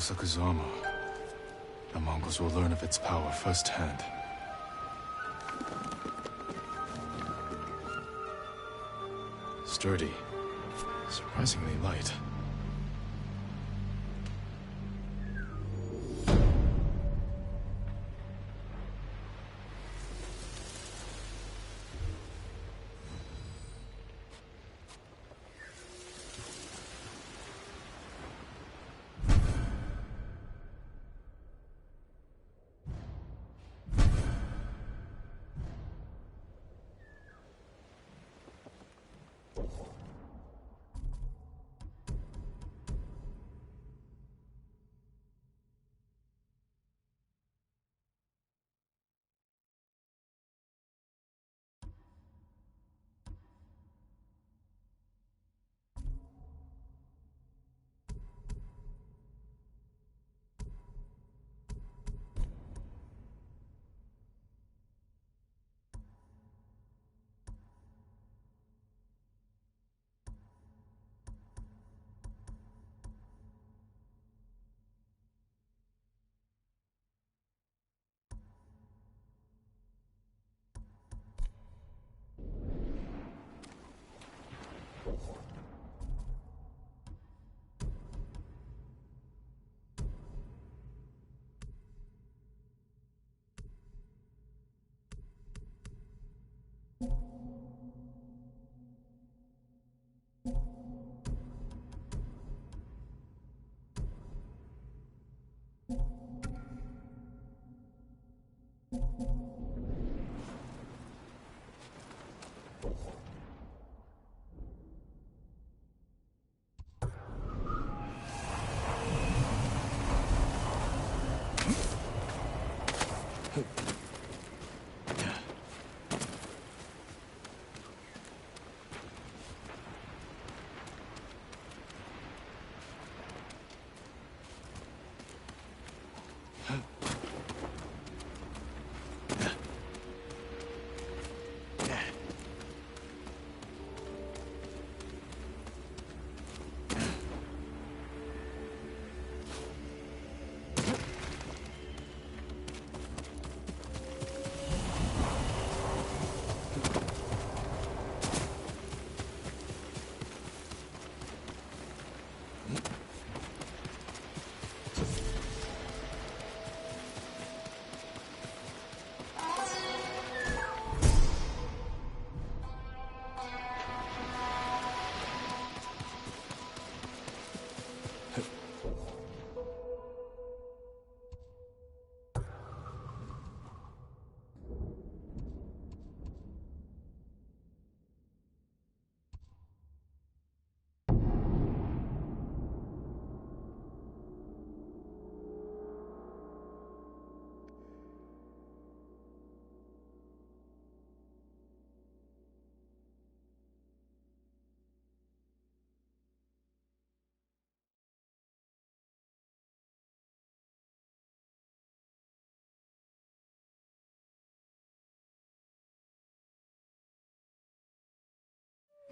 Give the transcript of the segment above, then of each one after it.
Kosaku's armor. The Mongols will learn of its power firsthand. Sturdy. Surprisingly light.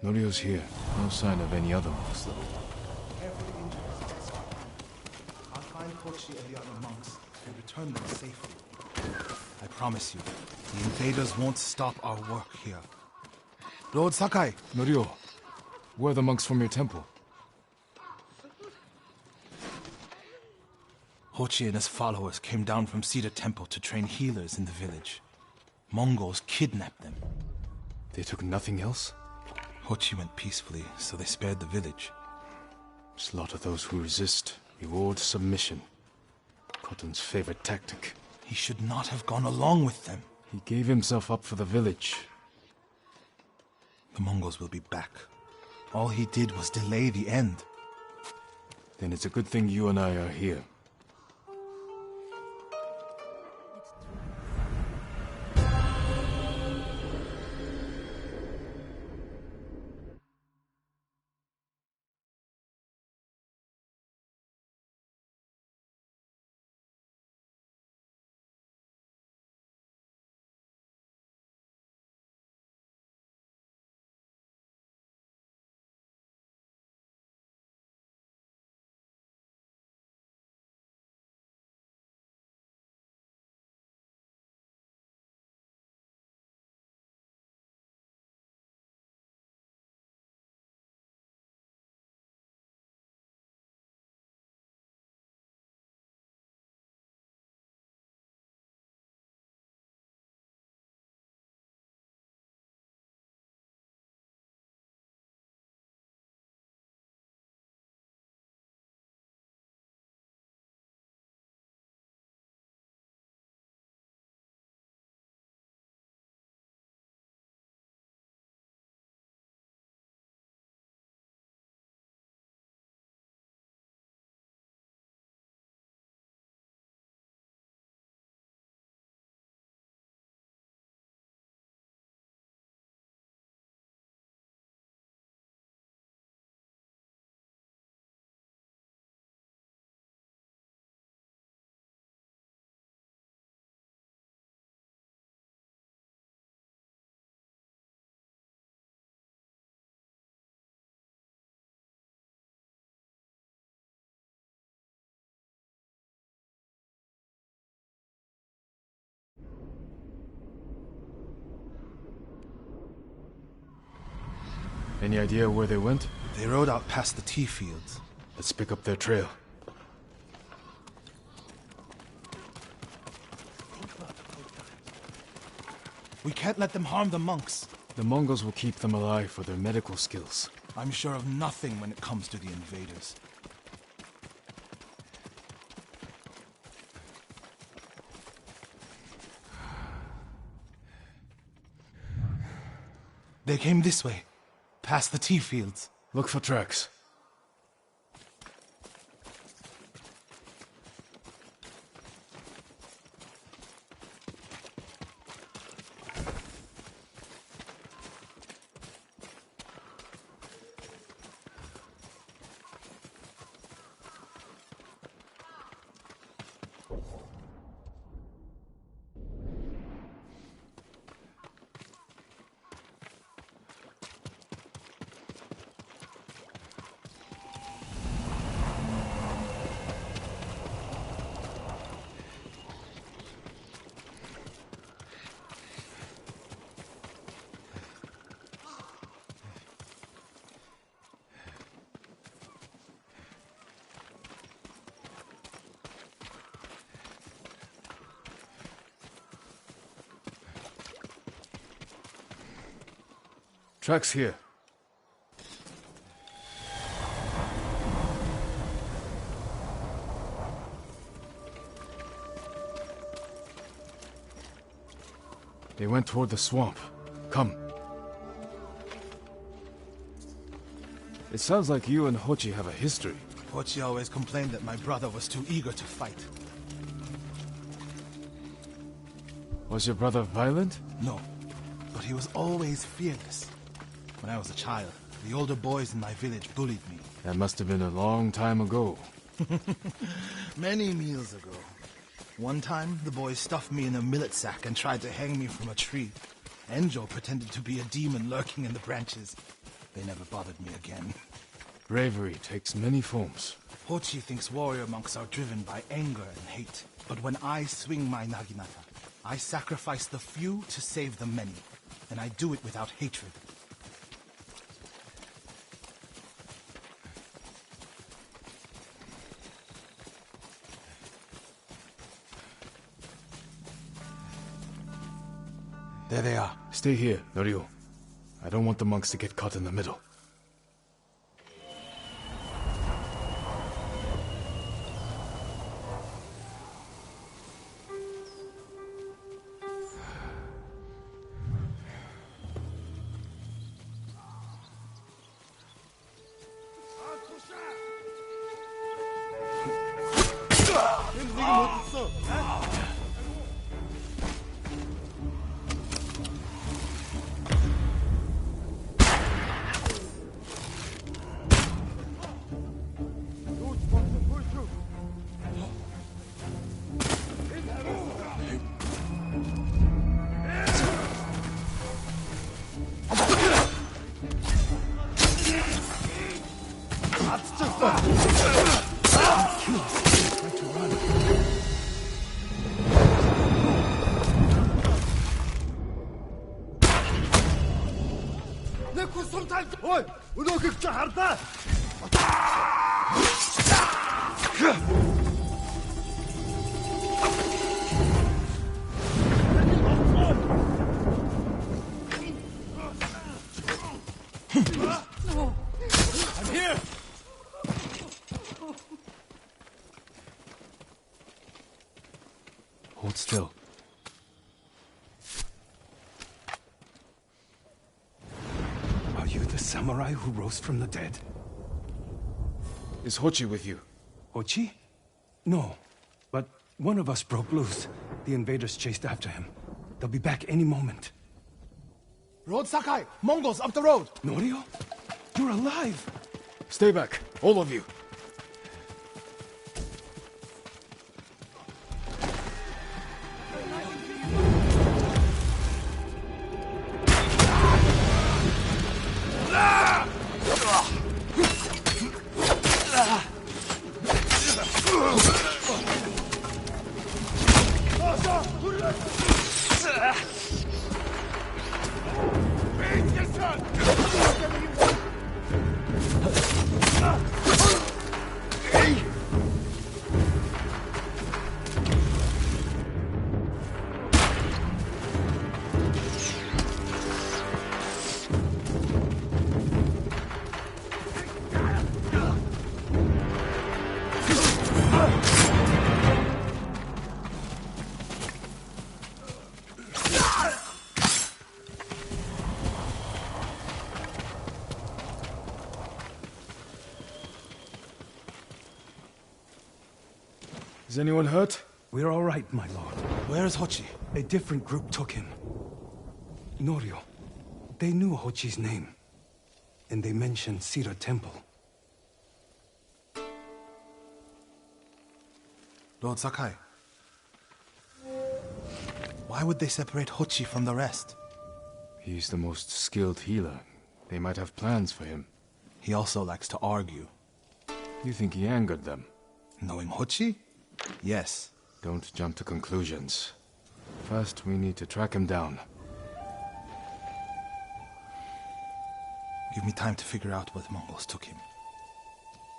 Norio's here. No sign of any other monks, though. Carefully injure his desk. I'll find Kochi and the other monks and return them safely. I promise you, the invaders won't stop our work here. Lord Sakai! Norio, where are the monks from your temple? Hochi and his followers came down from Cedar Temple to train healers in the village. Mongols kidnapped them. They took nothing else? Hochi went peacefully, so they spared the village. Slaughter those who resist. Reward submission. Khotun's favorite tactic. He should not have gone along with them. He gave himself up for the village. The Mongols will be back. All he did was delay the end. Then it's a good thing you and I are here. Any idea where they went? They rode out past the tea fields. Let's pick up their trail. We can't let them harm the monks. The Mongols will keep them alive for their medical skills. I'm sure of nothing when it comes to the invaders. They came this way, past the tea fields. Look for tracks. Tracks here. They went toward the swamp. Come. It sounds like you and Hochi have a history. Hochi always complained that my brother was too eager to fight. Was your brother violent? No, but he was always fearless. When I was a child, the older boys in my village bullied me. That must have been a long time ago. Many meals ago. One time, the boys stuffed me in a millet sack and tried to hang me from a tree. Enjo pretended to be a demon lurking in the branches. They never bothered me again. Bravery takes many forms. Hochi thinks warrior monks are driven by anger and hate. But when I swing my naginata, I sacrifice the few to save the many. And I do it without hatred. There they are. Stay here, Norio. I don't want the monks to get caught in the middle. I'm here! Hold still. Are you the samurai who rose from the dead? Is Hochi with you? Hochi? No. But one of us broke loose. The invaders chased after him. They'll be back any moment. Road Sakai! Mongols up the road! Norio? You're alive! Stay back, all of you. Is anyone hurt? We're all right, my lord. Where is Hochi? A different group took him. Norio. They knew Hochi's name. And they mentioned Cedar Temple. Lord Sakai. Why would they separate Hochi from the rest? He's the most skilled healer. They might have plans for him. He also likes to argue. You think he angered them? Knowing Hochi? Yes. Don't jump to conclusions. First, we need to track him down. Give me time to figure out what Mongols took him.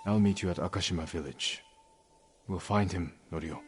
I'll meet you at Akashima village. We'll find him, Norio.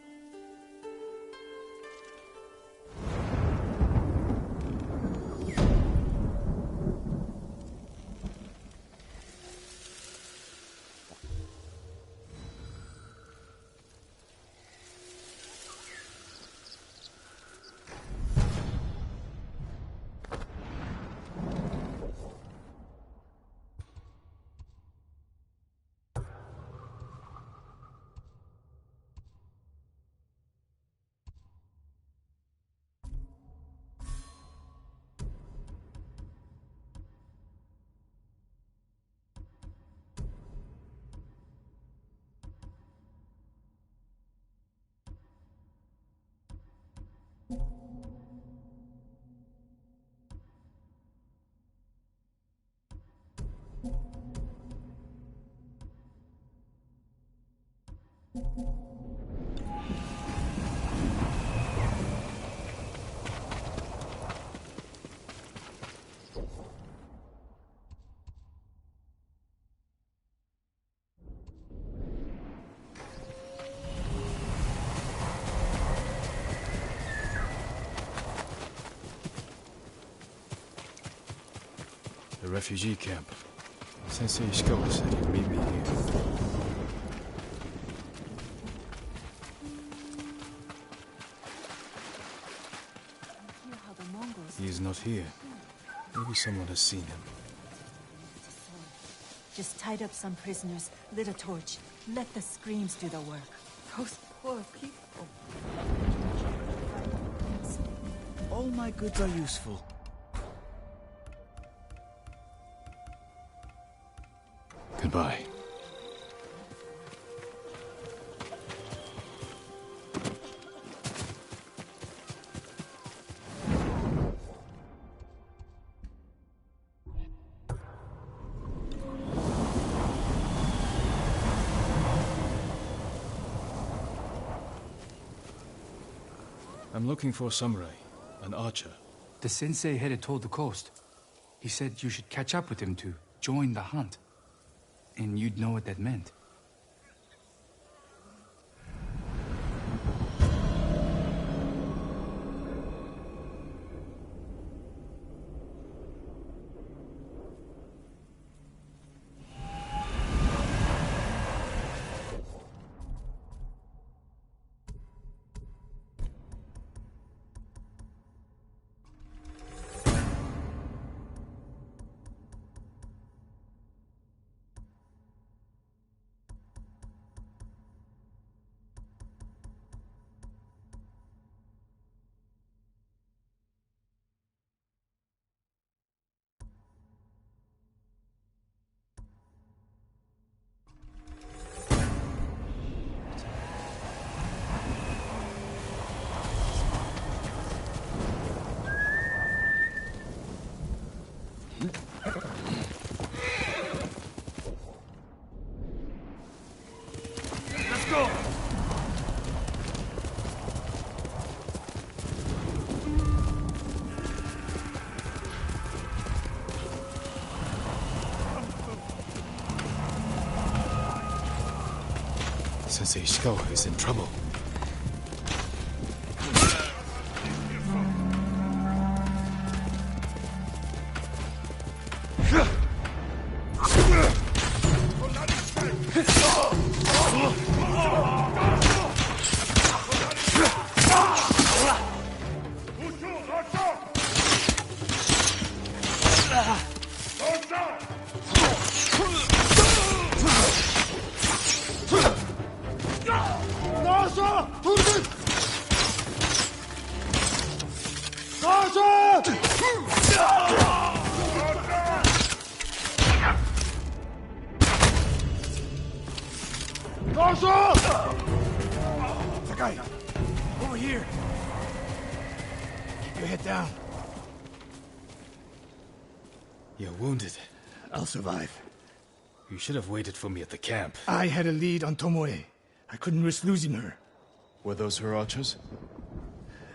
The refugee camp. Sensei Ishikawa said he'd meet me here. He is not here. Maybe someone has seen him. Just tied up some prisoners, lit a torch. Let the screams do the work. Those poor people. All my goods are useful. Goodbye. I'm looking for a samurai, an archer. The sensei headed toward the coast. He said you should catch up with him to join the hunt. And you'd know what that meant. Sensei Ishikawa is in trouble. No! Sakai! Over here! Keep your head down. You're wounded. I'll survive. You should have waited for me at the camp. I had a lead on Tomoe. I couldn't risk losing her. Were those her archers?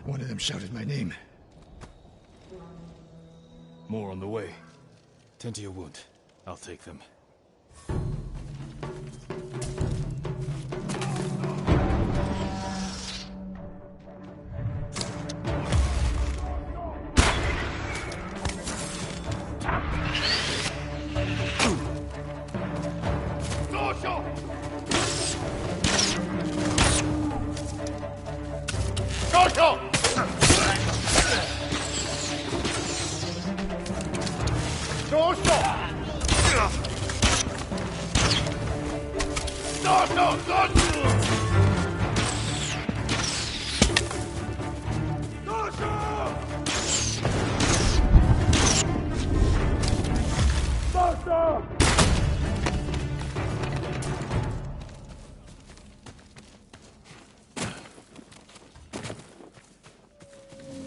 One of them shouted my name. More on the way. Tend to your wound. I'll take them.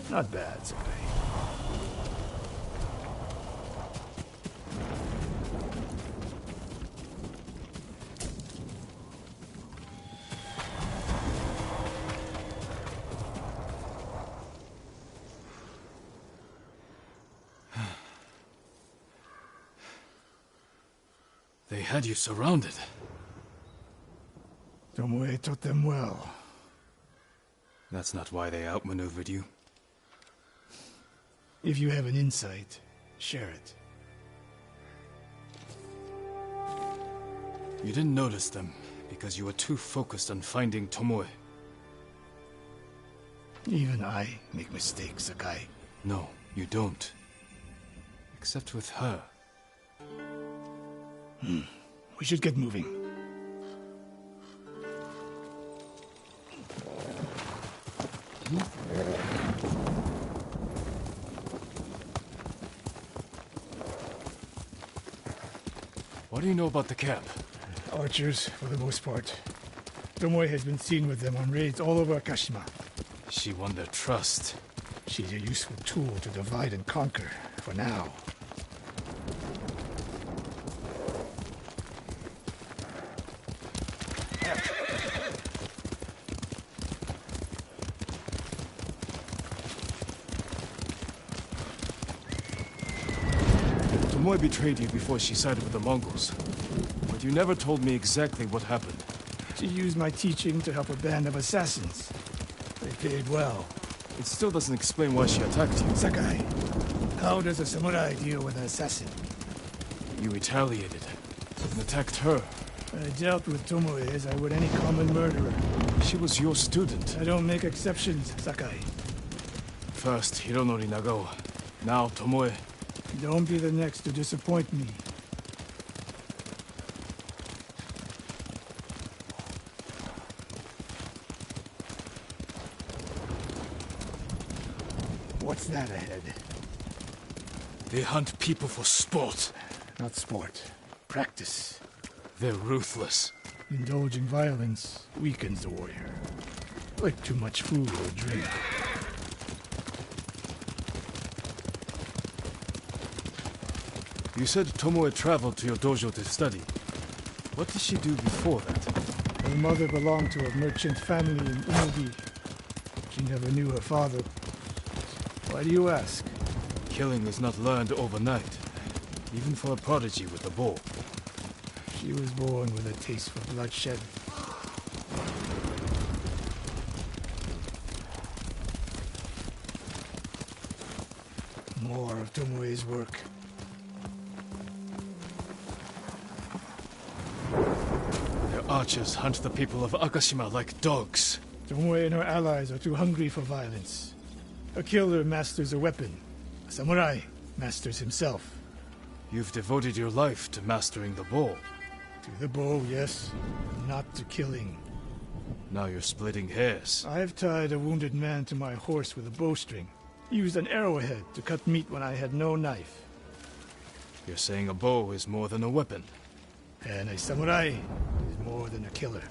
Not bad, Sakai. They had you surrounded. Tomoe taught them well. That's not why they outmaneuvered you. If you have an insight, share it. You didn't notice them because you were too focused on finding Tomoe. Even I make mistakes, Sakai. No, you don't. Except with her. We should get moving. What do you know about the camp? Archers, for the most part. Tomoe has been seen with them on raids all over Akashima. She won their trust. She's a useful tool to divide and conquer, for now. Tomoe betrayed you before she sided with the Mongols. But you never told me exactly what happened. She used my teaching to help a band of assassins. They paid well. It still doesn't explain why she attacked you. Sakai, how does a samurai deal with an assassin? You retaliated and attacked her. I dealt with Tomoe as I would any common murderer. She was your student. I don't make exceptions, Sakai. First Hironori Nagao, now Tomoe. Don't be the next to disappoint me. What's that ahead? They hunt people for sport. Not sport. Practice. They're ruthless. Indulging violence weakens the warrior. Like too much food or drink. You said Tomoe traveled to your dojo to study. What did she do before that? Her mother belonged to a merchant family in Umugi. She never knew her father. Why do you ask? Killing is not learned overnight, even for a prodigy with a bow. She was born with a taste for bloodshed. More of Tomoe's work. Their archers hunt the people of Akashima like dogs. Tomoe and her allies are too hungry for violence. A killer masters a weapon. A samurai masters himself. You've devoted your life to mastering the bow. To the bow, yes. Not to killing. Now you're splitting hairs. I've tied a wounded man to my horse with a bowstring. Used an arrowhead to cut meat when I had no knife. You're saying a bow is more than a weapon. And a samurai is more than a killer.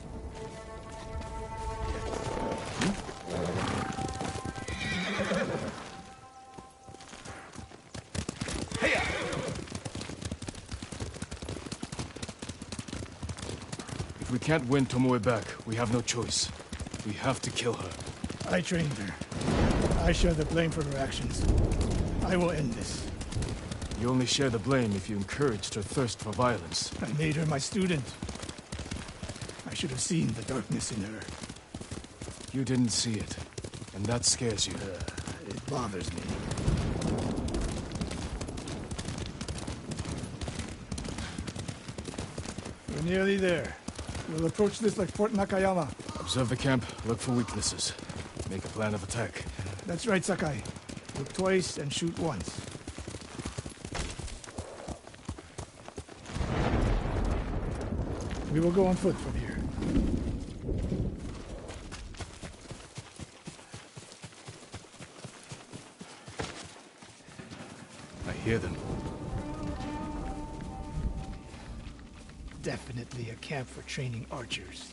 If we can't win Tomoe back, we have no choice. We have to kill her. I trained her. I share the blame for her actions. I will end this. You only share the blame if you encouraged her thirst for violence. I made her my student. I should have seen the darkness in her. You didn't see it, and that scares you. It bothers me. We're nearly there. We'll approach this like Fort Nakayama. Observe the camp, look for weaknesses. Make a plan of attack. That's right, Sakai. Look twice and shoot once. We will go on foot from here. I hear them. Definitely a camp for training archers.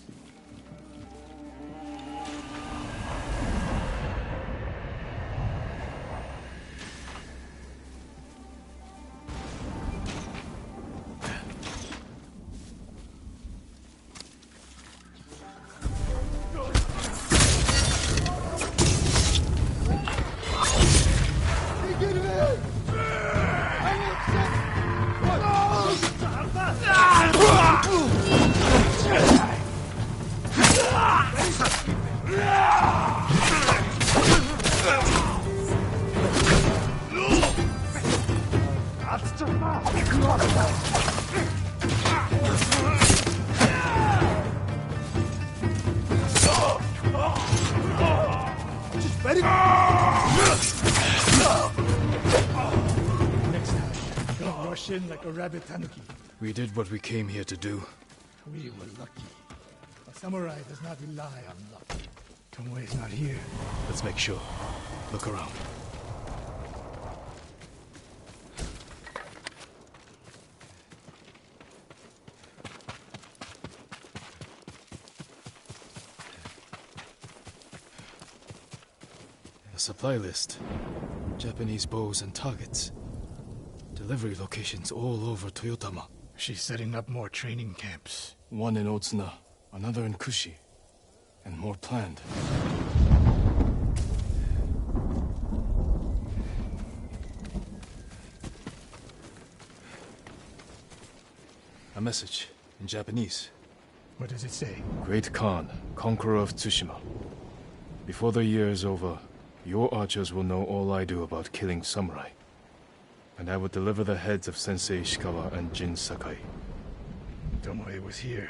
Next time, don't rush in like a rabbit tanuki. We did what we came here to do. We were lucky. A samurai does not rely on luck. Tomoe is not here. Let's make sure. Look around. A supply list. Japanese bows and targets. Delivery locations all over Toyotama. She's setting up more training camps. One in Otsuna, another in Kushi, and more planned. A message in Japanese. What does it say? Great Khan, conqueror of Tsushima. Before the year is over, your archers will know all I do about killing samurai. And I will deliver the heads of Sensei Ishikawa and Jin Sakai. Tomoe was here.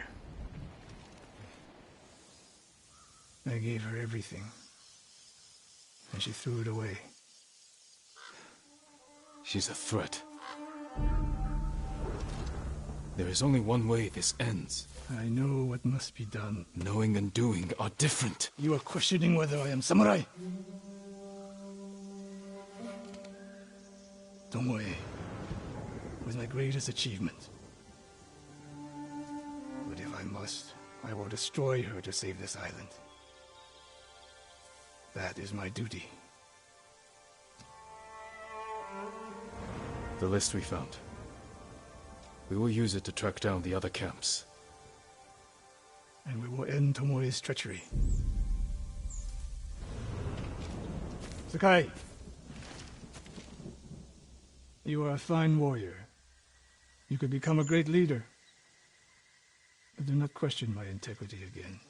I gave her everything. And she threw it away. She's a threat. There is only one way this ends. I know what must be done. Knowing and doing are different. You are questioning whether I am samurai? Tomoe was my greatest achievement. But if I must, I will destroy her to save this island. That is my duty. The list we found. We will use it to track down the other camps. And we will end Tomoe's treachery. Sakai! You are a fine warrior. You could become a great leader. But do not question my integrity again.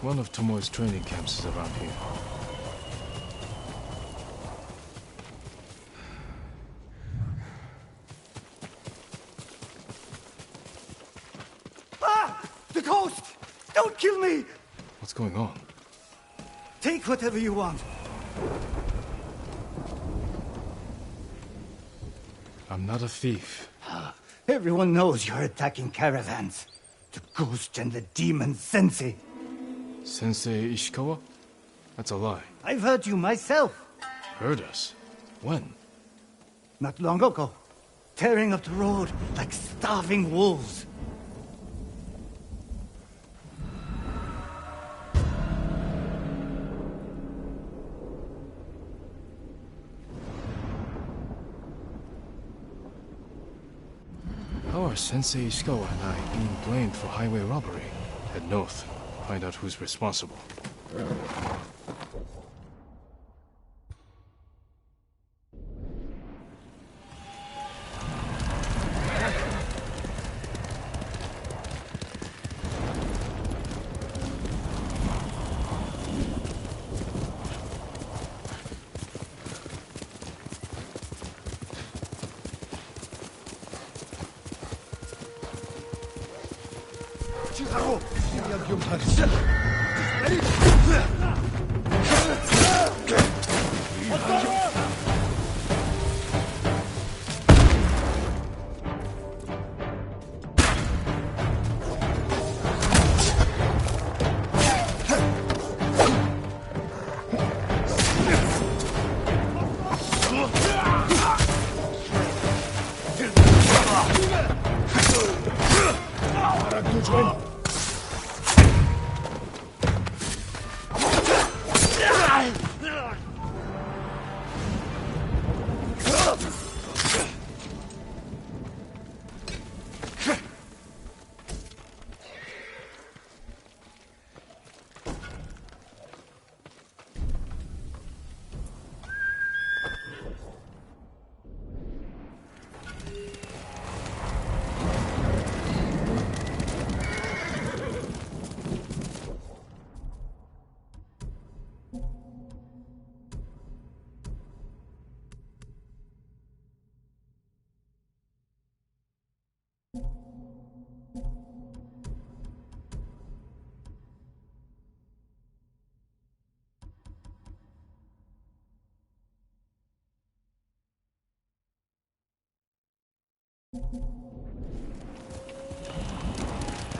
One of Tomoe's training camps is around here. Ah! The ghost! Don't kill me! What's going on? Take whatever you want. I'm not a thief. Everyone knows you're attacking caravans. The ghost and the demon Sensei. Sensei Ishikawa? That's a lie. I've heard you myself. Heard us? When? Not long ago. Tearing up the road like starving wolves. How are Sensei Ishikawa and I being blamed for highway robbery? Head north. Find out who's responsible.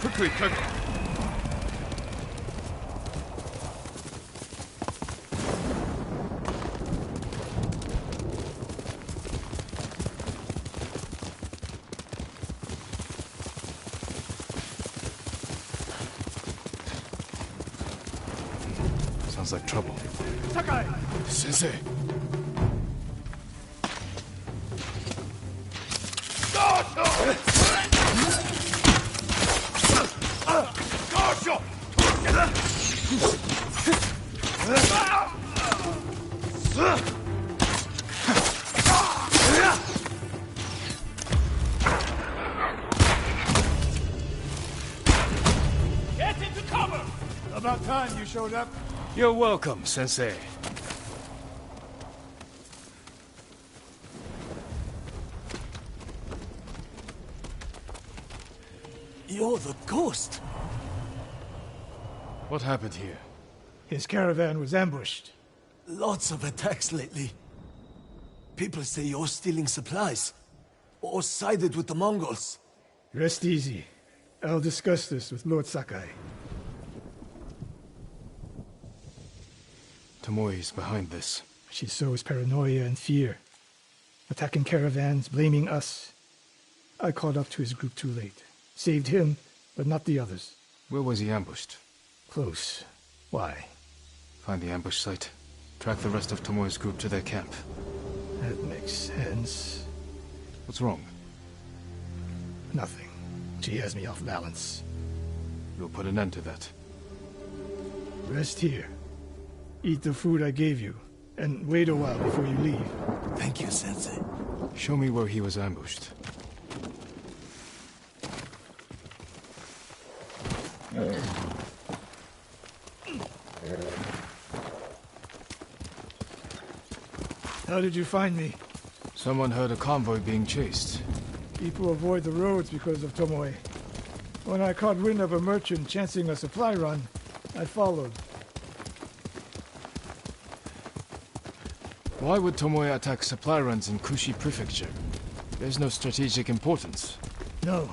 Quickly, quick! Sounds like trouble. Sakai! Sensei! Get into cover! About time you showed up. You're welcome, Sensei. You're the ghost. What happened here? His caravan was ambushed. Lots of attacks lately. People say you're stealing supplies. Or sided with the Mongols. Rest easy. I'll discuss this with Lord Sakai. Tomoe is behind this. She sows paranoia and fear. Attacking caravans, blaming us. I caught up to his group too late. Saved him, but not the others. Where was he ambushed? Close. Why? Find the ambush site. Track the rest of Tomoe's group to their camp. That makes sense. What's wrong? Nothing. She has me off balance. You'll put an end to that. Rest here. Eat the food I gave you, and wait a while before you leave. Thank you, Sensei. Show me where he was ambushed. How did you find me? Someone heard a convoy being chased. People avoid the roads because of Tomoe. When I caught wind of a merchant chancing a supply run, I followed. Why would Tomoe attack supply runs in Kushi Prefecture? There's no strategic importance. No.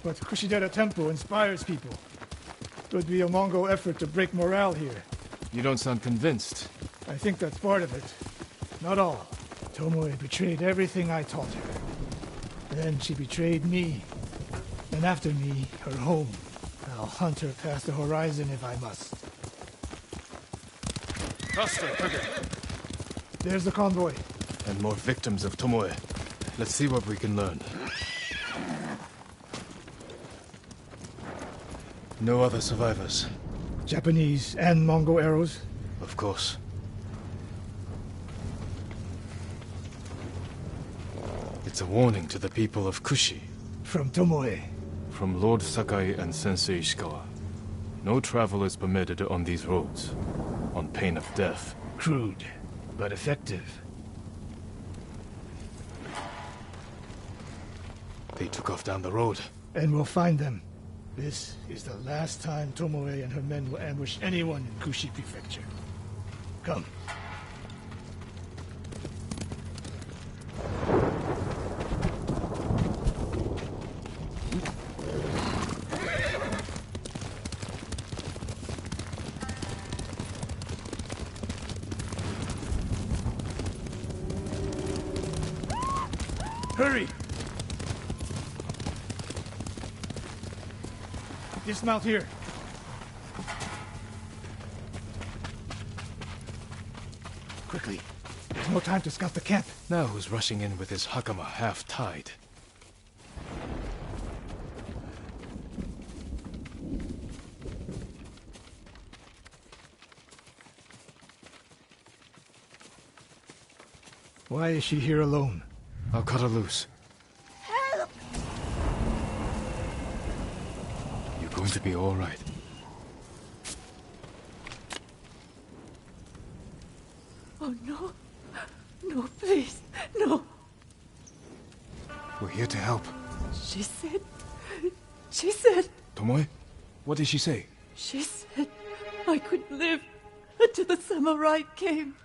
But Kushidera Temple inspires people. Could be a Mongol effort to break morale here. You don't sound convinced. I think that's part of it. Not all. Tomoe betrayed everything I taught her. Then she betrayed me. And after me, her home. I'll hunt her past the horizon if I must. Faster, quicker! There's the convoy. And more victims of Tomoe. Let's see what we can learn. No other survivors. Japanese and Mongol arrows? Of course. It's a warning to the people of Kushi. From Tomoe. From Lord Sakai and Sensei Ishikawa. No travel is permitted on these roads, on pain of death. Crude, but effective. They took off down the road. And we'll find them. This is the last time Tomoe and her men will ambush anyone in Kushi Prefecture. Come. Hurry! Dismount here. Quickly. There's no time to scout the camp. Now who's rushing in with his hakama half-tied? Why is she here alone? I'll cut her loose. Help! You're going to be all right. Oh, no. No, please. No. We're here to help. She said... Tomoe? What did she say? She said I could live until the samurai came.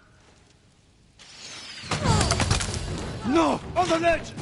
No! On the ledge!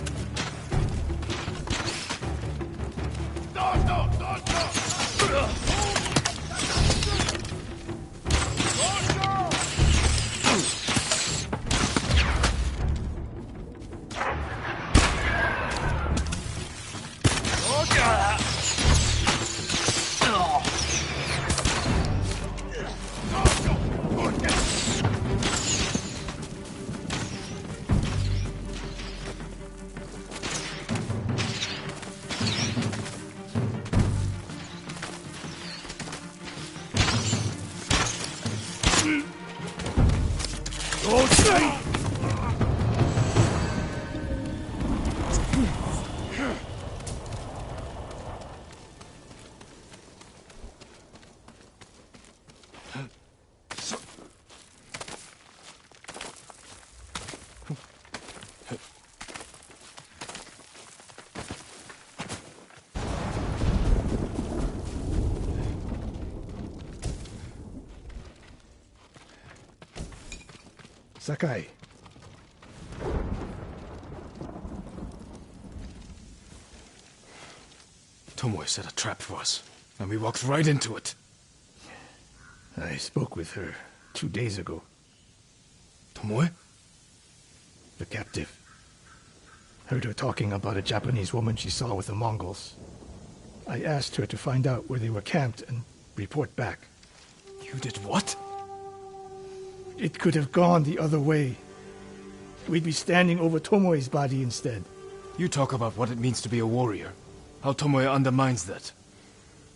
Sakai. Tomoe set a trap for us, and we walked right into it. I spoke with her 2 days ago. Tomoe? The captive. Heard her talking about a Japanese woman she saw with the Mongols. I asked her to find out where they were camped and report back. You did what? It could have gone the other way. We'd be standing over Tomoe's body instead. You talk about what it means to be a warrior. How Tomoe undermines that.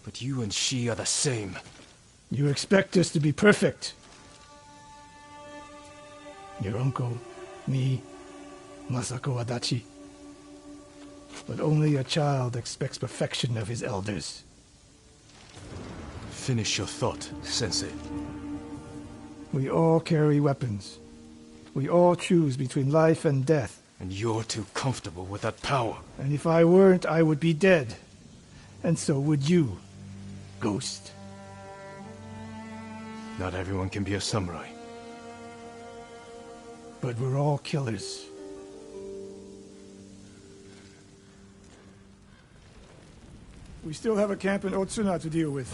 But you and she are the same. You expect us to be perfect. Your uncle, me, Masako Adachi. But only a child expects perfection of his elders. Finish your thought, Sensei. We all carry weapons. We all choose between life and death. And you're too comfortable with that power. And if I weren't, I would be dead. And so would you, Ghost. Not everyone can be a samurai. But we're all killers. We still have a camp in Otsuna to deal with.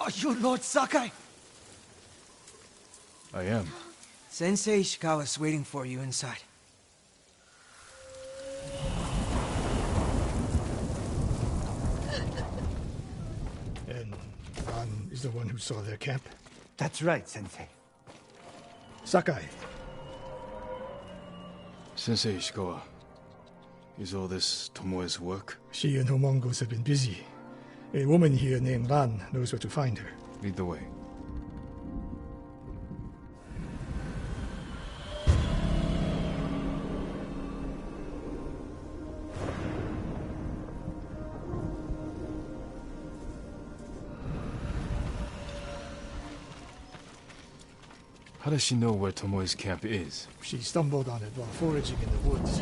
Are you Lord Sakai? I am. Sensei Ishikawa's waiting for you inside. And Ran is the one who saw their camp? That's right, Sensei. Sakai. Sensei Ishikawa, is all this Tomoe's work? She and her Mongols have been busy. A woman here named Ran knows where to find her. Lead the way. How does she know where Tomoe's camp is? She stumbled on it while foraging in the woods.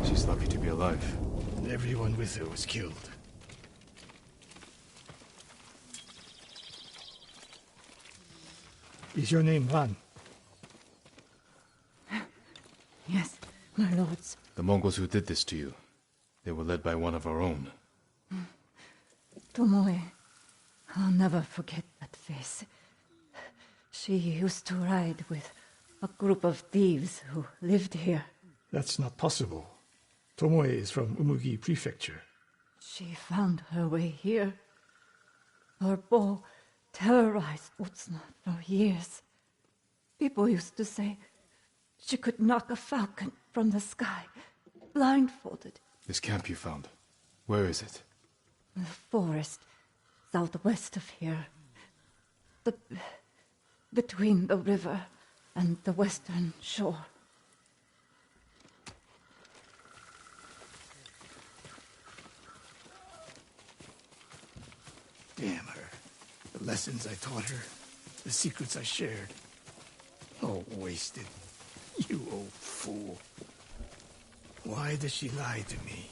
She's lucky to be alive. And everyone with her was killed. Is your name Ran? Yes, my lords. The Mongols who did this to you, they were led by one of our own. Tomoe. I'll never forget that face. She used to ride with a group of thieves who lived here. That's not possible. Tomoe is from Umugi Prefecture. She found her way here. Her bow terrorized Utsuna for years. People used to say she could knock a falcon from the sky, blindfolded. This camp you found, where is it? The forest southwest of here. Between the river and the western shore. Damn her. The lessons I taught her, the secrets I shared. All wasted. You old fool. Why does she lie to me?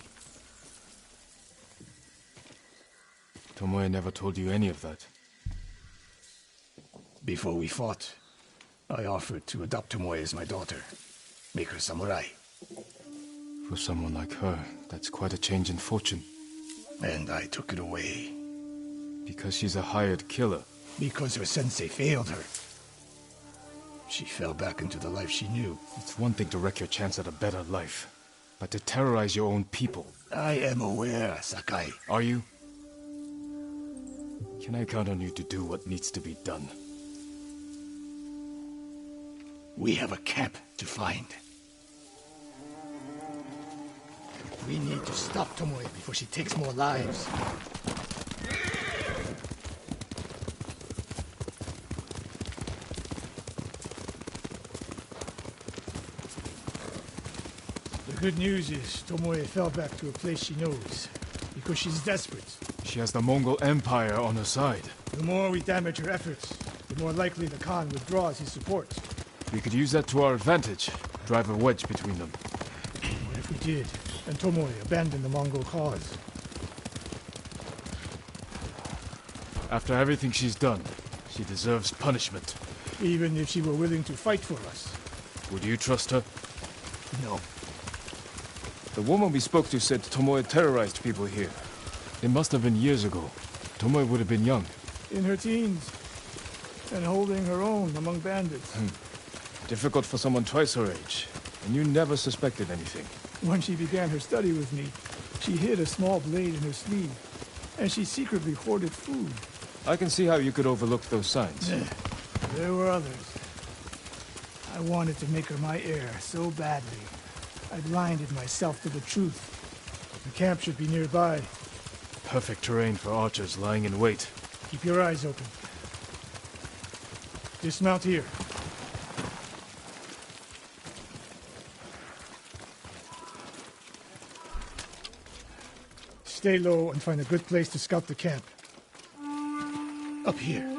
Tomoe never told you any of that. Before we fought, I offered to adopt Tomoe as my daughter. Make her samurai. For someone like her, that's quite a change in fortune. And I took it away. Because she's a hired killer. Because her sensei failed her. She fell back into the life she knew. It's one thing to wreck your chance at a better life, but to terrorize your own people. I am aware, Sakai. Are you? Can I count on you to do what needs to be done? We have a camp to find. We need to stop Tomoe before she takes more lives. The good news is Tomoe fell back to a place she knows, because she's desperate. She has the Mongol Empire on her side. The more we damage her efforts, the more likely the Khan withdraws his support. We could use that to our advantage. Drive a wedge between them. What if we did, and Tomoe abandoned the Mongol cause? After everything she's done, she deserves punishment. Even if she were willing to fight for us. Would you trust her? No. The woman we spoke to said Tomoe terrorized people here. It must have been years ago. Tomoe would have been young. In her teens. And holding her own among bandits. Difficult for someone twice her age. And you never suspected anything. When she began her study with me, she hid a small blade in her sleeve. And she secretly hoarded food. I can see how you could overlook those signs. There were others. I wanted to make her my heir so badly. I blinded myself to the truth. The camp should be nearby. Perfect terrain for archers lying in wait. Keep your eyes open. Dismount here. Stay low and find a good place to scout the camp. Up here.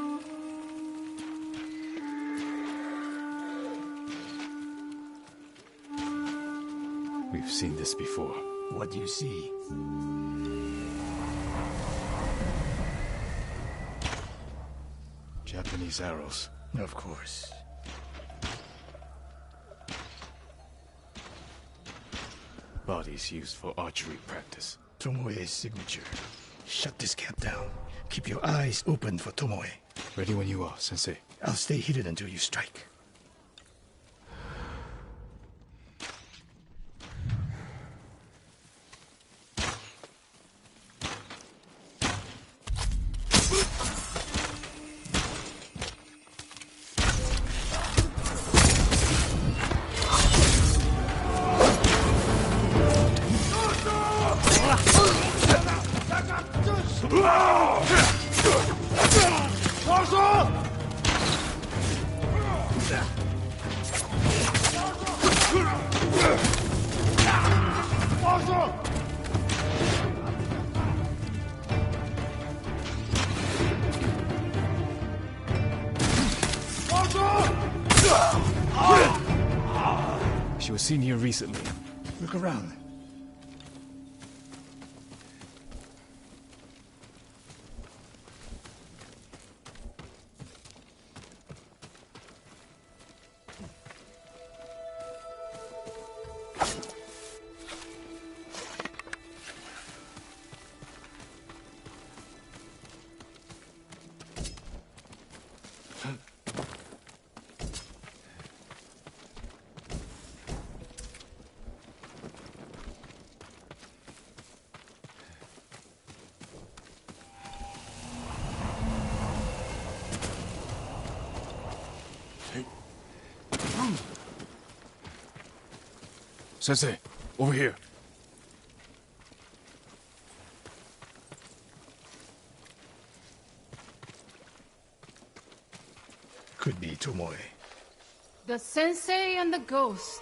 We've seen this before. What do you see? Japanese arrows. Of course. Bodies used for archery practice. Tomoe's signature. Shut this camp down. Keep your eyes open for Tomoe. Ready when you are, Sensei. I'll stay hidden until you strike. She was seen here recently. Look around. Sensei, over here. Could be Tomoe. The sensei and the ghost.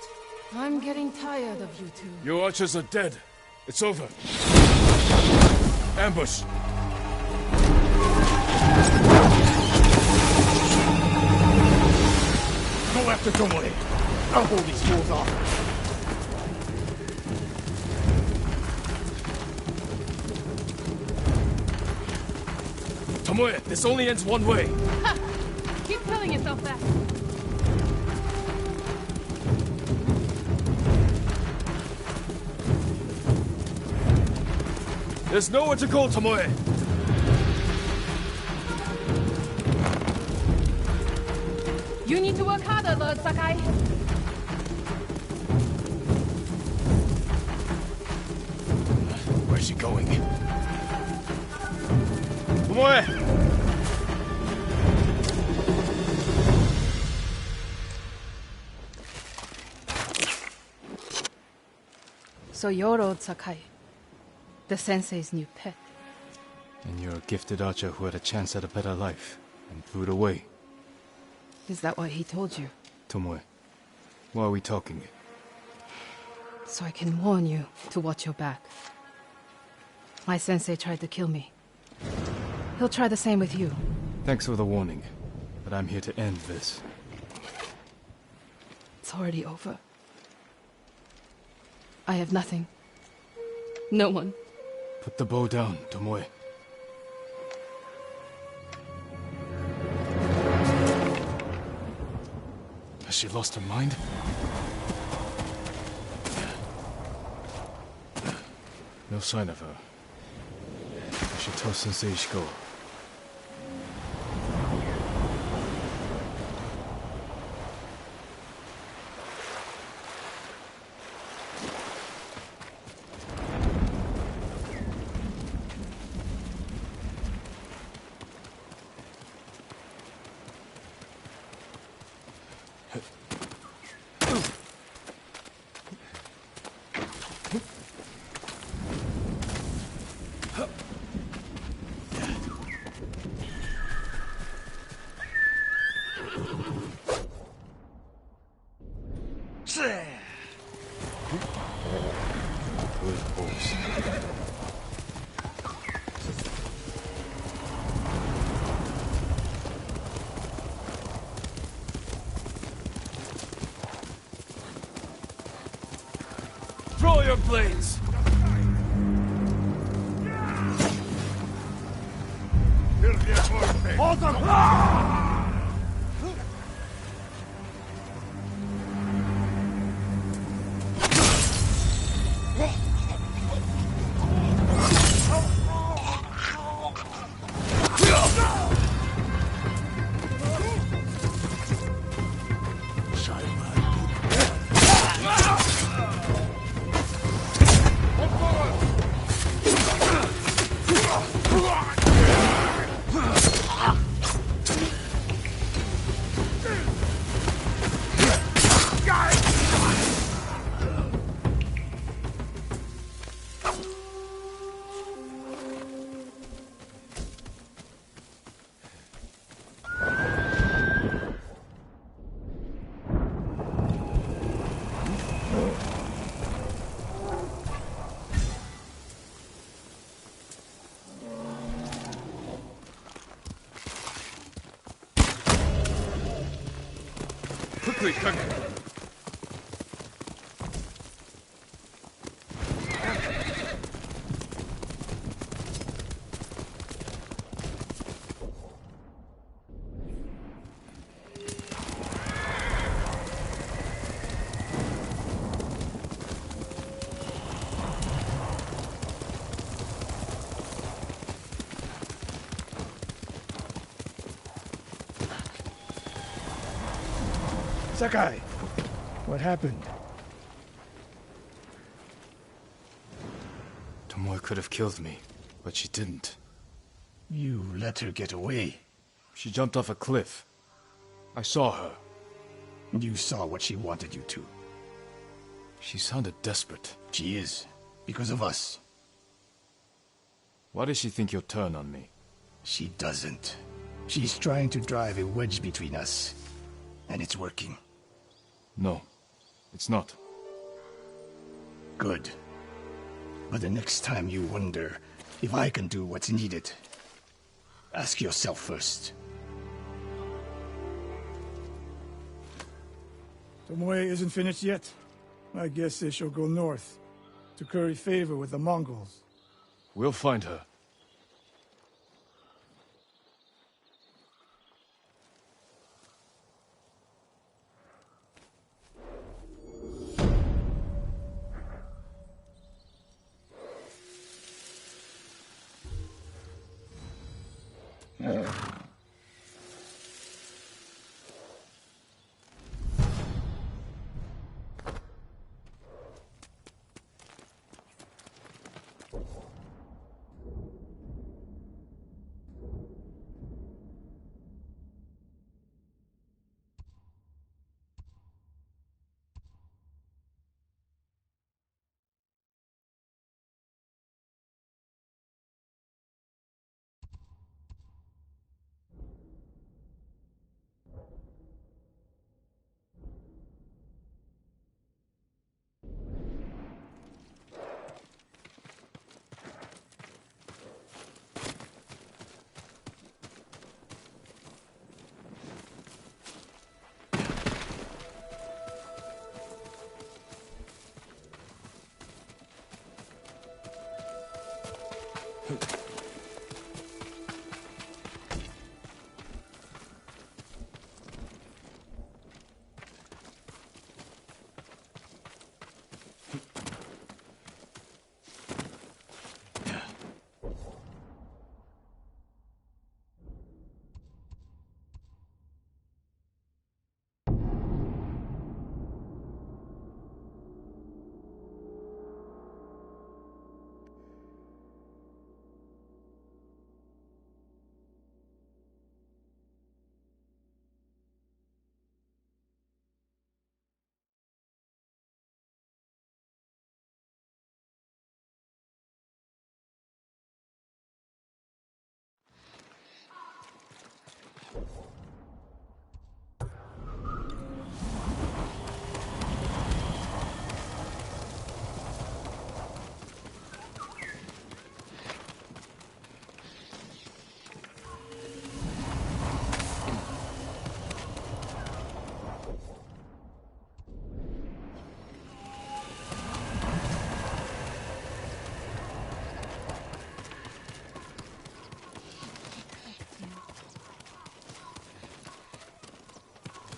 I'm getting tired of you two. Your archers are dead. It's over. Ambush. Go after Tomoe. I'll hold these fools off. Tomoe, this only ends one way. Ha! Keep telling yourself that. There's nowhere to go, Tomoe. You need to work harder, Lord Sakai. Where's she going? Tomoe! So you're Lord Sakai, the sensei's new pet. And you're a gifted archer who had a chance at a better life, and threw it away. Is that what he told you? Tomoe, why are we talking? So I can warn you to watch your back. My sensei tried to kill me. He'll try the same with you. Thanks for the warning, but I'm here to end this. It's already over. I have nothing. No one. Put the bow down, Tomoe. Has she lost her mind? No sign of her. I should tell Sensei Ishikawa. Good horse. Throw your blades! Hold them! Quickly, Kage! Sakai, what happened? Tomoe could have killed me, but she didn't. You let her get away. She jumped off a cliff. I saw her. You saw what she wanted you to. She sounded desperate. She is, because of us. Why does she think you'll turn on me? She doesn't. She's trying to drive a wedge between us, and it's working. No, it's not. Good. But the next time you wonder if I can do what's needed, ask yourself first. Tomoe isn't finished yet. I guess they shall go north, to curry favor with the Mongols. We'll find her.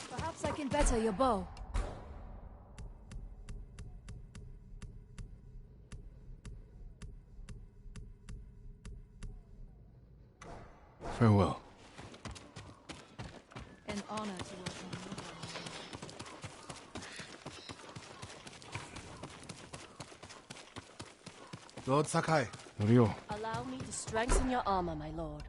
Perhaps I can better your bow. Farewell. An honor to work on you. Lord Sakai. Norio. Allow me to strengthen your armor, my lord.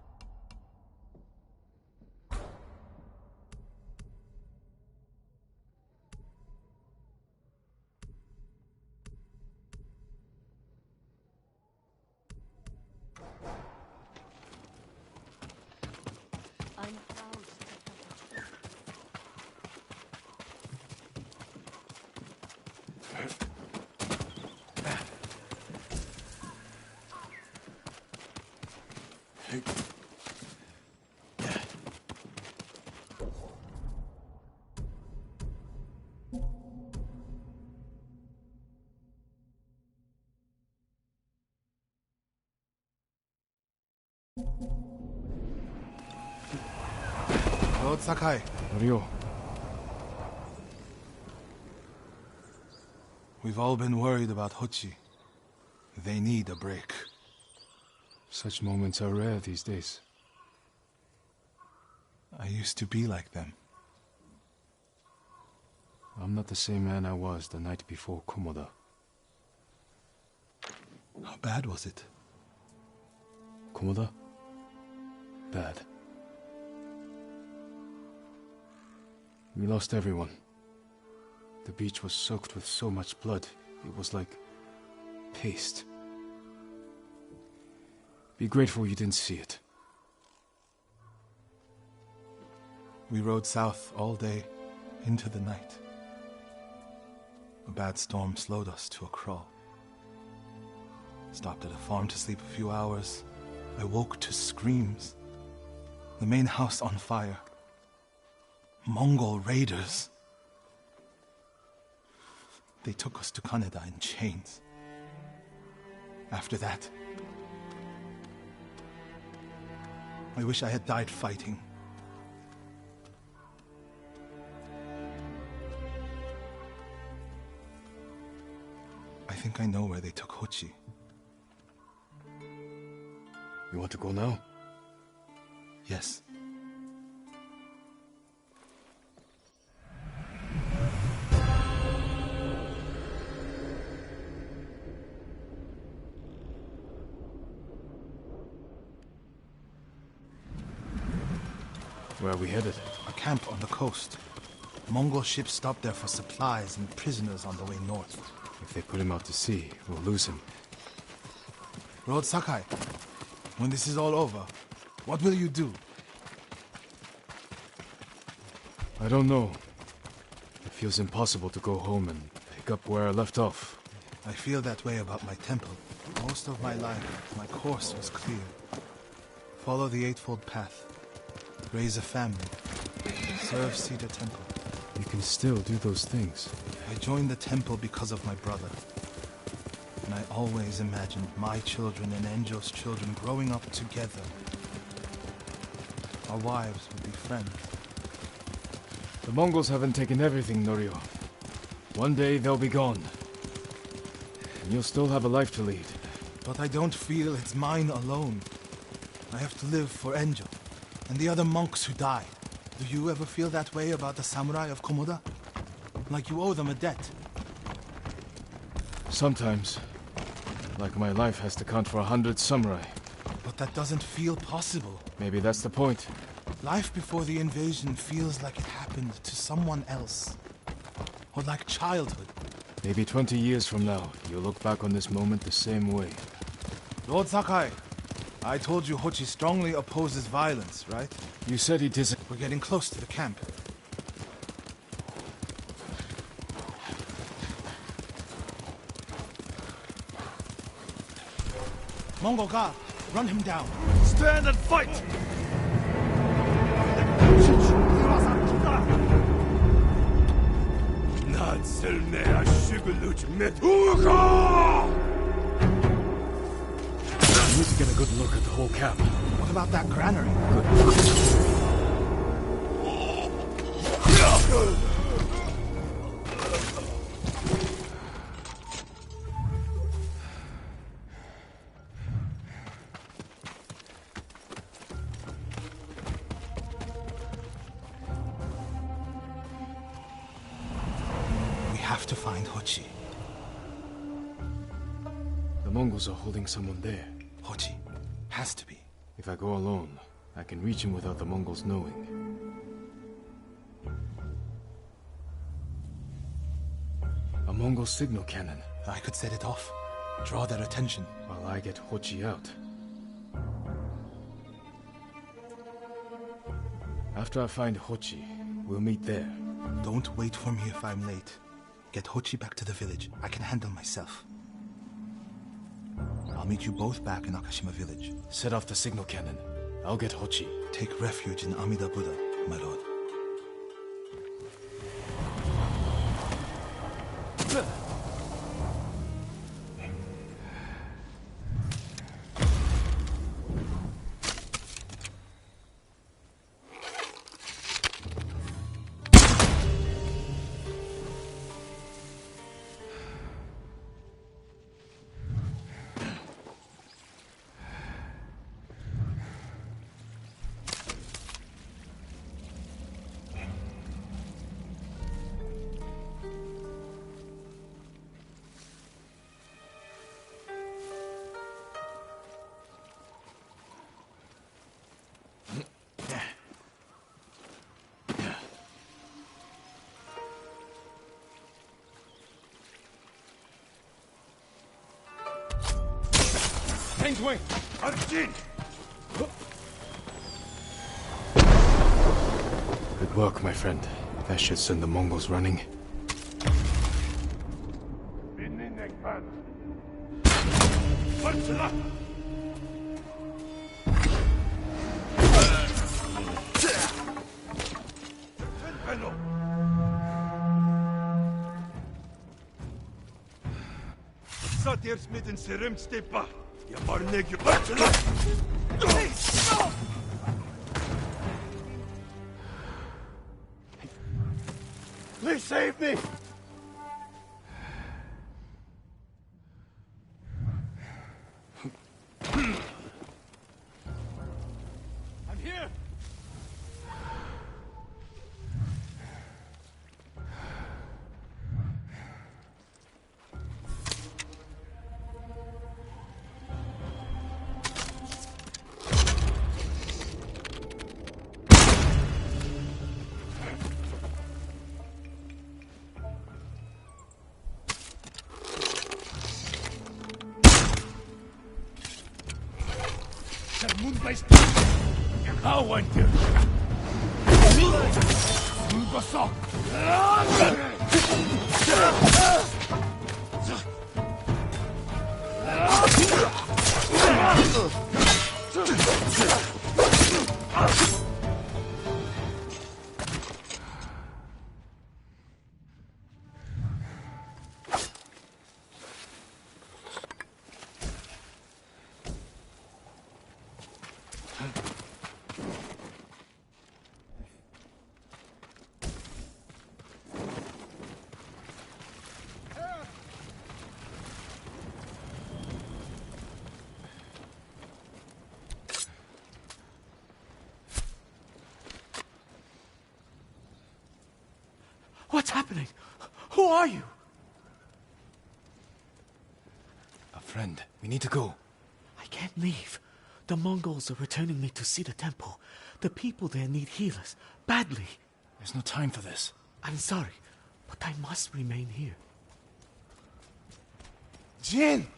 I'm proud to help. Lord Sakai. Norio. We've all been worried about Hochi. They need a break. Such moments are rare these days. I used to be like them. I'm not the same man I was the night before Komoda. How bad was it? Komoda? Bad. We lost everyone. The beach was soaked with so much blood, it was like paste. Be grateful you didn't see it. We rode south all day, into the night. A bad storm slowed us to a crawl. Stopped at a farm to sleep a few hours. I woke to screams. The main house on fire. Mongol raiders. They took us to Kaneda in chains. After that, I wish I had died fighting. I think I know where they took Hochi. You want to go now? Yes. Where are we headed? A camp on the coast. Mongol ships stopped there for supplies and prisoners on the way north. If they put him out to sea, we'll lose him. Lord Sakai, when this is all over, what will you do? I don't know. It feels impossible to go home and pick up where I left off. I feel that way about my temple. Most of my life, my course was clear. Follow the Eightfold Path. Raise a family. Serve Cedar Temple. You can still do those things. I joined the temple because of my brother. And I always imagined my children and Enjo's children growing up together. Our wives would be friends. The Mongols haven't taken everything, Norio. One day they'll be gone. And you'll still have a life to lead. But I don't feel it's mine alone. I have to live for Enjo and the other monks who died. Do you ever feel that way about the samurai of Komoda? Like you owe them a debt? Sometimes. Like my life has to count for 100 samurai. But that doesn't feel possible. Maybe that's the point. Life before the invasion feels like it happened to someone else. Or like childhood. Maybe 20 years from now, you'll look back on this moment the same way. Lord Sakai, I told you Hochi strongly opposes violence, right? You said he dis- We're getting close to the camp. Mongol guard, run him down. Stand and fight! We need to get a good look at the whole camp. What about that granary? We have to find Hochi. The Mongols are holding someone there. Hochi. Has to be. If I go alone, I can reach him without the Mongols knowing. A Mongol signal cannon. I could set it off. Draw their attention. While I get Hochi out. After I find Hochi, we'll meet there. Don't wait for me if I'm late. Get Hochi back to the village. I can handle myself. I'll meet you both back in Akashima village. Set off the signal cannon. I'll get Hochi. Take refuge in Amida Buddha, my lord. Wing! Arjun! Good work, my friend. That should send the Mongols running. Eerst met een serum stepa. Je maar nek je Please save me! I'm here! How went you? happening? Who are you? A friend. We need to go. I can't leave. The Mongols are returning me to see the temple. The people there need healers. Badly. There's no time for this. I'm sorry, but I must remain here. Jin!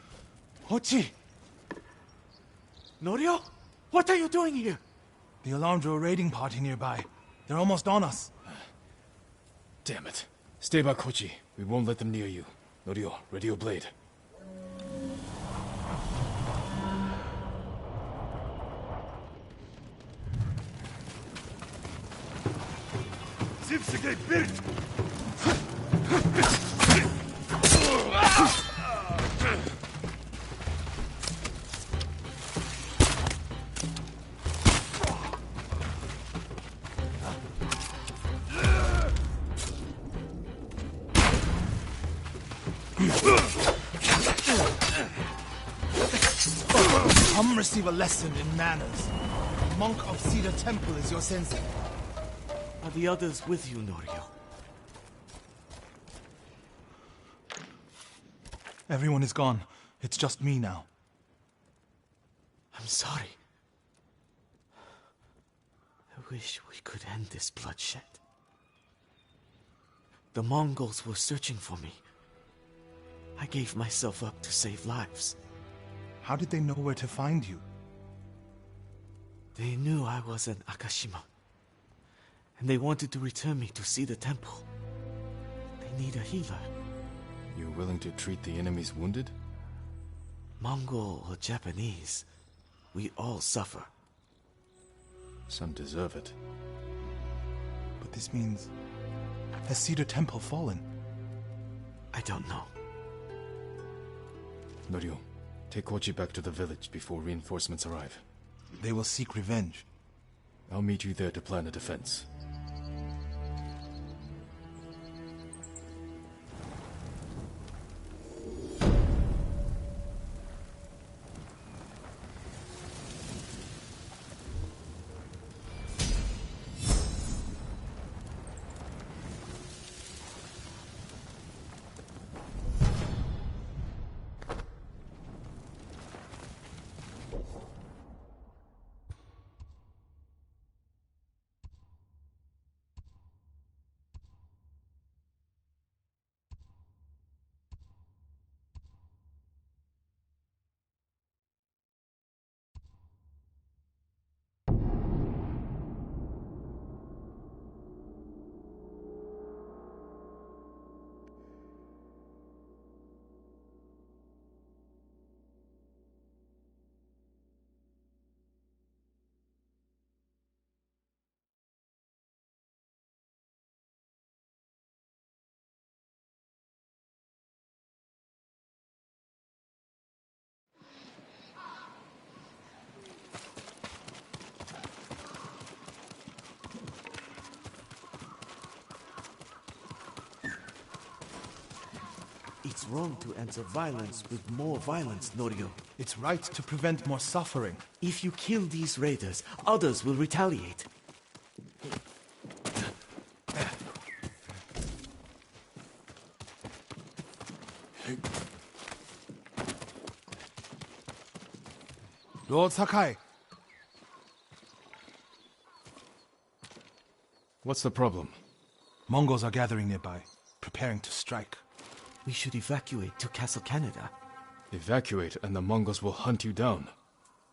Hochi! Norio? What are you doing here? The alarmed a raiding party nearby. They're almost on us. Damn it. Stay back, Kochi. We won't let them near you. Norio, ready your blade. Come receive a lesson in manners. The monk of Cedar Temple is your sensei. Are the others with you, Norio? Everyone is gone. It's just me now. I'm sorry. I wish we could end this bloodshed. The Mongols were searching for me. I gave myself up to save lives. How did they know where to find you? They knew I was an Akashima. And they wanted to return me to see the temple. They need a healer. You're willing to treat the enemy's wounded? Mongol or Japanese, we all suffer. Some deserve it. But this means... has Cedar Temple fallen? I don't know. Norio, take Kochi back to the village before reinforcements arrive. They will seek revenge. I'll meet you there to plan a defense. It's wrong to answer violence with more violence, Norio. It's right to prevent more suffering. If you kill these raiders, others will retaliate. Lord Sakai. What's the problem? Mongols are gathering nearby, preparing to strike. We should evacuate to Castle Canada. Evacuate and the Mongols will hunt you down.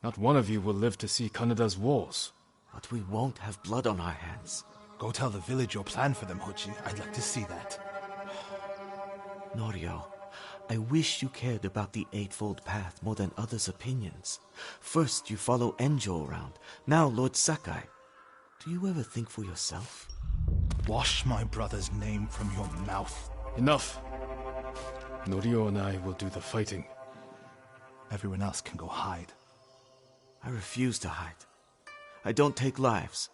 Not one of you will live to see Kanada's walls. But we won't have blood on our hands. Go tell the village your plan for them, Hochi. I'd like to see that. Norio, I wish you cared about the Eightfold Path more than others' opinions. First you follow Enjo around, now Lord Sakai. Do you ever think for yourself? Wash my brother's name from your mouth. Enough! Norio and I will do the fighting. Everyone else can go hide. I refuse to hide. I don't take lives,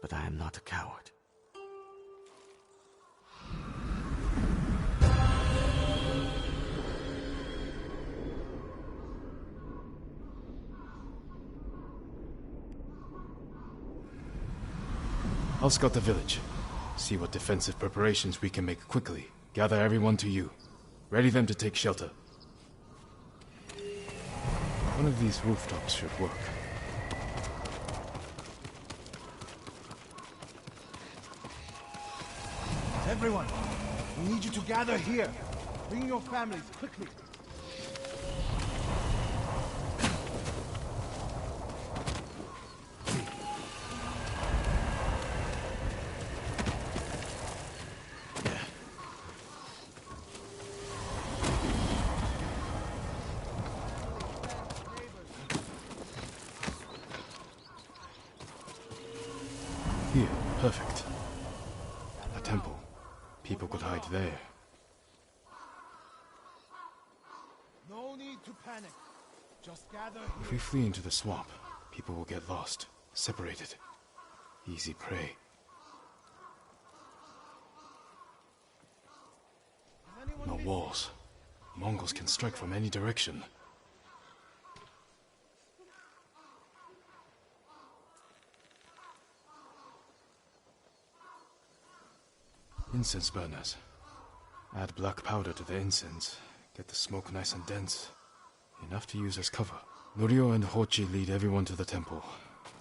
but I am not a coward. I'll scout the village. See what defensive preparations we can make quickly. Gather everyone to you. Ready them to take shelter. One of these rooftops should work. Everyone, we need you to gather here. Bring your families, quickly. Here, perfect. A temple. People could hide there. No need to panic. Just gather here. If we flee into the swamp, people will get lost, separated. Easy prey. No walls. Mongols can strike from any direction. Incense burners. Add black powder to the incense. Get the smoke nice and dense. Enough to use as cover. Norio and Hochi lead everyone to the temple.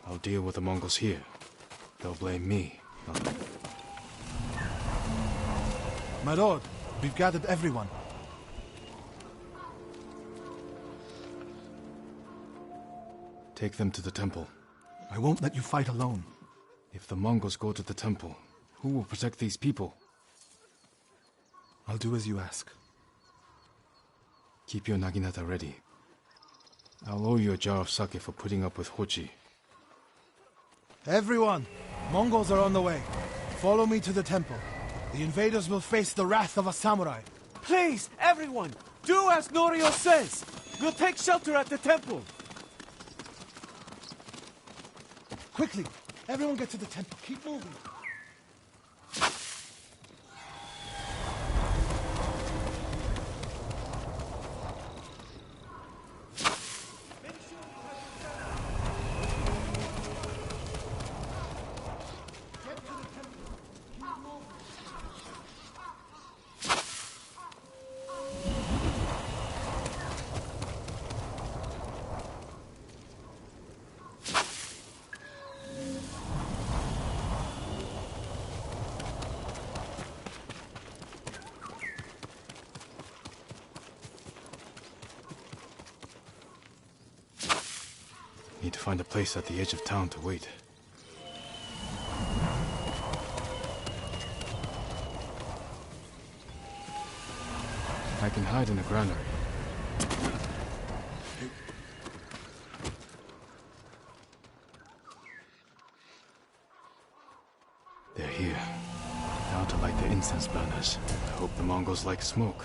I'll deal with the Mongols here. They'll blame me, not them. My lord, we've gathered everyone. Take them to the temple. I won't let you fight alone. If the Mongols go to the temple, who will protect these people? I'll do as you ask. Keep your naginata ready. I'll owe you a jar of sake for putting up with Hochi. Everyone, Mongols are on the way. Follow me to the temple. The invaders will face the wrath of a samurai. Please, everyone, do as Norio says. We'll take shelter at the temple. Quickly, everyone get to the temple. Keep moving. Need to find a place at the edge of town to wait. I can hide in a granary. They're here. Now to light the incense burners. I hope the Mongols like smoke.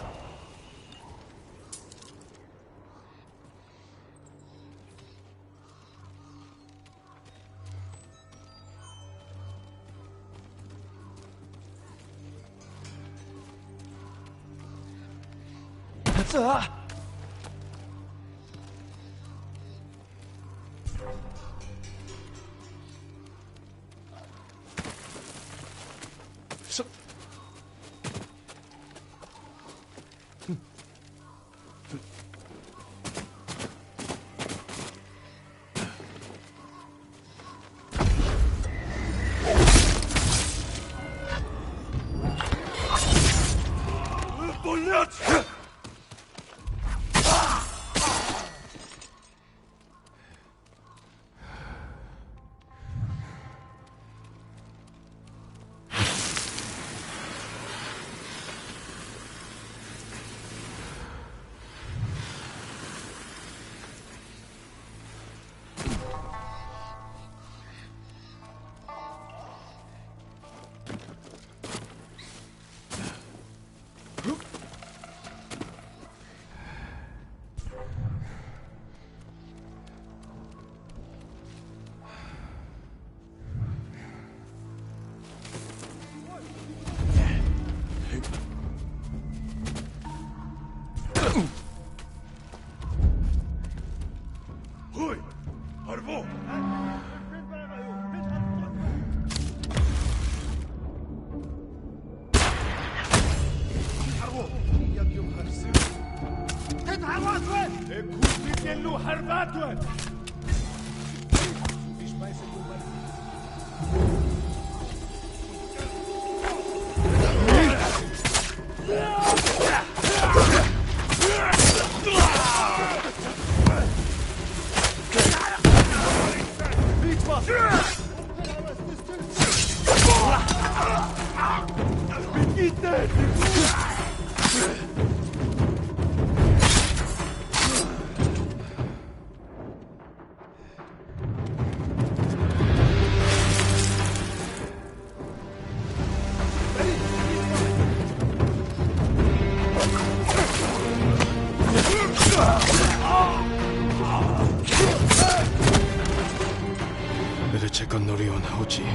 Better check on Norio and Hochi.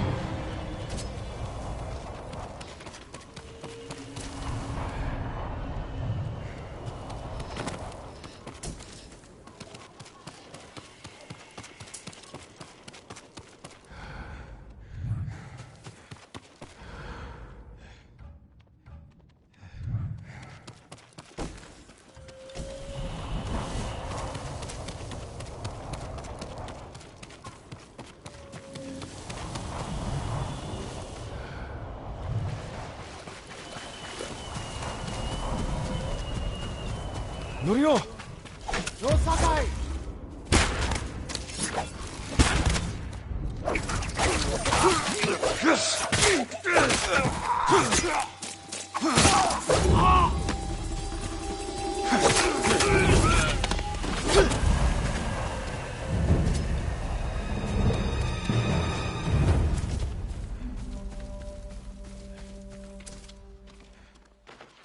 Norio! No, Sakai!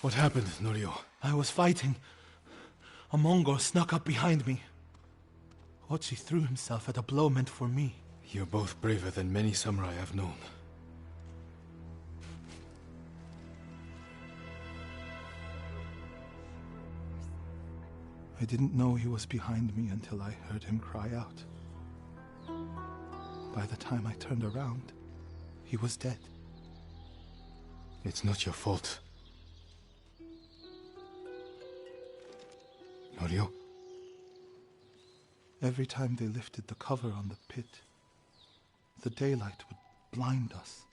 What happened, Norio? I was fighting. A Mongol snuck up behind me. Hochi threw himself at a blow meant for me. You're both braver than many samurai I've known. I didn't know he was behind me until I heard him cry out. By the time I turned around, he was dead. It's not your fault. Norio? Every time they lifted the cover on the pit, the daylight would blind us.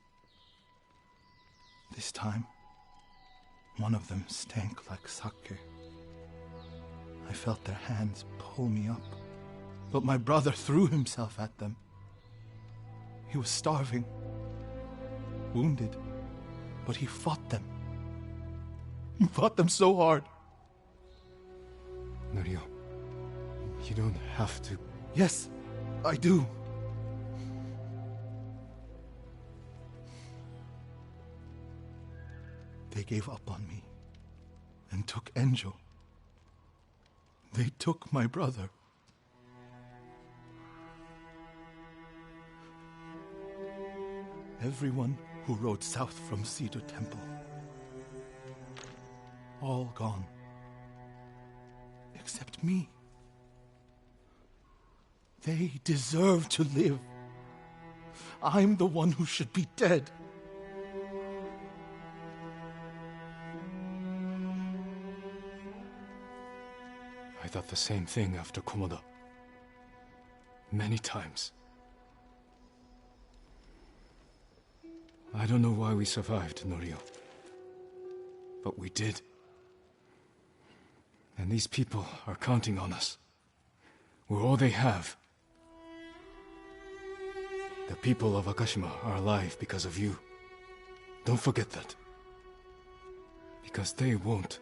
This time, one of them stank like sake. I felt their hands pull me up, but my brother threw himself at them. He was starving, wounded, but he fought them. He fought them so hard. Norio, you don't have to... Yes, I do. They gave up on me and took Enjo. They took my brother. Everyone who rode south from Cedar Temple. All gone. Except me. They deserve to live. I'm the one who should be dead. I thought the same thing after Komoda. Many times. I don't know why we survived, Norio. But we did. And these people are counting on us. We're all they have. The people of Akashima are alive because of you. Don't forget that. Because they won't.